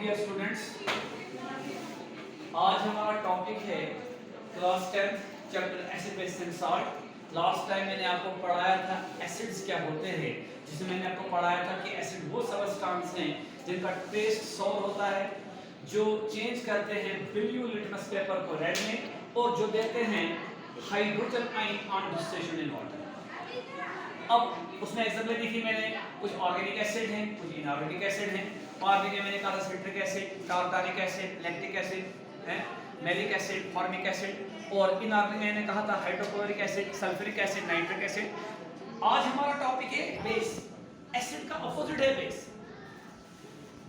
Dear students, आज हमारा topic है class 10 chapter acid base and salt. Last time मैंने आपको पढ़ाया था एसिड्स क्या होते हैं, जिसमें मैंने आपको पढ़ाया था कि एसिड वो सबस्टेंस हैं जिनका टेस्ट सॉर होता है, जो चेंज करते हैं ब्लू लिटमस पेपर को रेड में और जो देते हैं hydrogen ion on distillation in water. अब उसमें एग्जांपल दी थी मैंने, कुछ ऑर्गेनिक एसिड हैं, कुछ इनऑर्गेनिक एसिड हैं। ऑर्गेनिक मैंने कहा था citric acid, tartaric acid, lactic acid है, मैलिक एसिड, फॉर्मिक एसिड। और इनऑर्गेनिक मैंने कहा था hydrochloric acid, sulphuric acid, nitric acid. आज हमारा टॉपिक है बेस। एसिड का अपोजिट है बेस।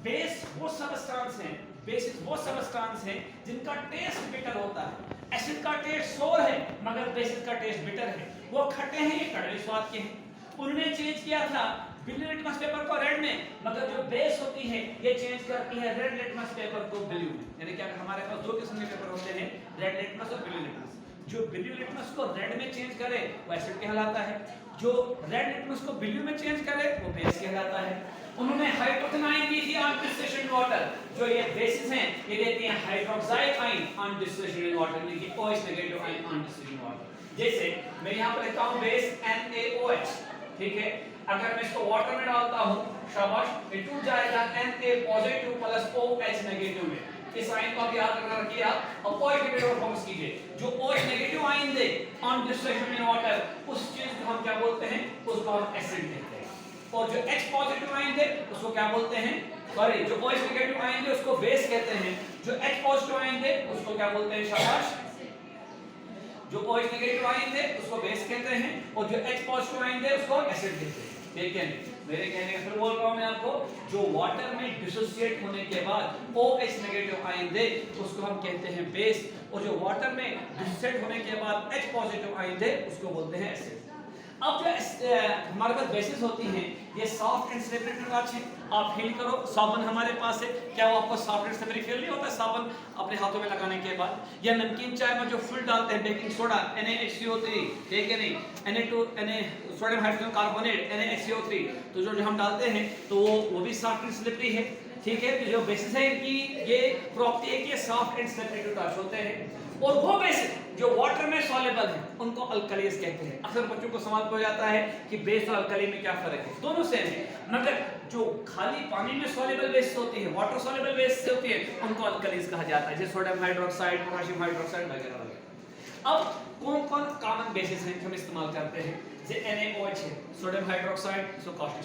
बेस वो सबस्टेंस हैं, बेसिस वो सबस्टेंस हैं जिनका टेस्ट बिटर होता है। एसिड का टेस्ट सोर है मगर बेसिस का टेस्ट बिटर है। वो खट्टे हैं, ये कड़वे स्वाद के हैं। उन्होंने चेंज किया था ब्लू लिटमस पेपर को रेड में, मगर जो बेस होती है ये चेंज करती है रेड लिटमस पेपर को ब्लू में। यानी क्या हमारे पास दो किस्म के पेपर होते हैं, रेड लिटमस और ब्लू लिटमस। जो ब्लू लिटमस को रेड में चेंज करे वो एसिड कहलाता है, जो रेड लिटमस को ब्लू में चेंज करे वो बेस कहलाता है। उन्होंने हाइड्रोजन आयन दी थी ऑन डिस्टिलेशन वाटर, जो ये बेसिस हैं ये देती हैं hydroxide ion on distillation in water, यानी कि OH negative ion on distillation water. जैसे मैं यहां पर लिखता हूं बेस NaOH, ठीक है। अगर मैं इसको वाटर में डालता हूं, शाबाश, ये टूट जाएगा Na positive plus OH negative में। इस आयन को आप याद रखिए, आप अब OH नेगेटिव फॉर्म्स कीजिए। जो OH negative ion they on distillation in water, उस चीज को हम क्या बोलते हैं, उसको हम एसिड कहते हैं। और जो H पॉजिटिव आयन दे उसको क्या बोलते हैं, सॉरी, जो OH नेगेटिव आयन दे उसको बेस कहते हैं। जो H पॉजिटिव आयन दे उसको क्या बोलते हैं, शाबाश, जो OH नेगेटिव आयन दे उसको बेस कहते हैं और जो H पॉजिटिव आयन दे उसको एसिड कहते हैं। ठीक है, मेरे कहने का फिर बोल रहा हूं मैं आपको, जो वाटर में डिसोसिएट होने के बाद OH नेगेटिव आयन दे उसको हम कहते हैं बेस, और जो वाटर में डिसोसिएट होने के बाद H पॉजिटिव आयन दे उसको बोलते हैं एसिड। अब जो हमारे पास बेसिस होती हैं ये सॉफ्ट एंड स्लिपरी प्रकार हैं। आप फील करो, साबुन हमारे पास है, क्या वो आपको सॉफ्ट एंड स्लिपरी फील नहीं होता साबुन अपने हाथों में लगाने के बाद? या नमकीन चाय में जो फुल डालते हैं बेकिंग सोडा NaHCO3, ठीक है नहीं, Na2 sodium hydrogen carbonate NaHCO3, तो जो हम डालते हैं तो वो भी सॉफ्ट एंड स्लिपरी है, ठीक है। तो जो बेसिस है इनकी ये प्रॉपर्टी है कि ये soft and slippery to touch होते हैं। और वो बेसिस जो वाटर में सॉल्युबल है उनको अल्कलीज कहते हैं। अक्सर बच्चों को सवाल हो जाता है कि बेस और अल्कली में क्या फर्क है, दोनों सेम है, मगर जो खाली पानी में सॉल्युबल बेस होती है, वाटर सॉल्युबल बेस होती है, उनको अल्कलीज कहा जाता है, जैसे सोडियम हाइड्रोक्साइड, पोटेशियम हाइड्रोक्साइड वगैरह वगैरह। अब कौन-कौन कॉमन बेसिस हैं हम इस्तेमाल करते हैं, जैसे NaOH है, सोडियम हाइड्रोक्साइड, सो कास्टिक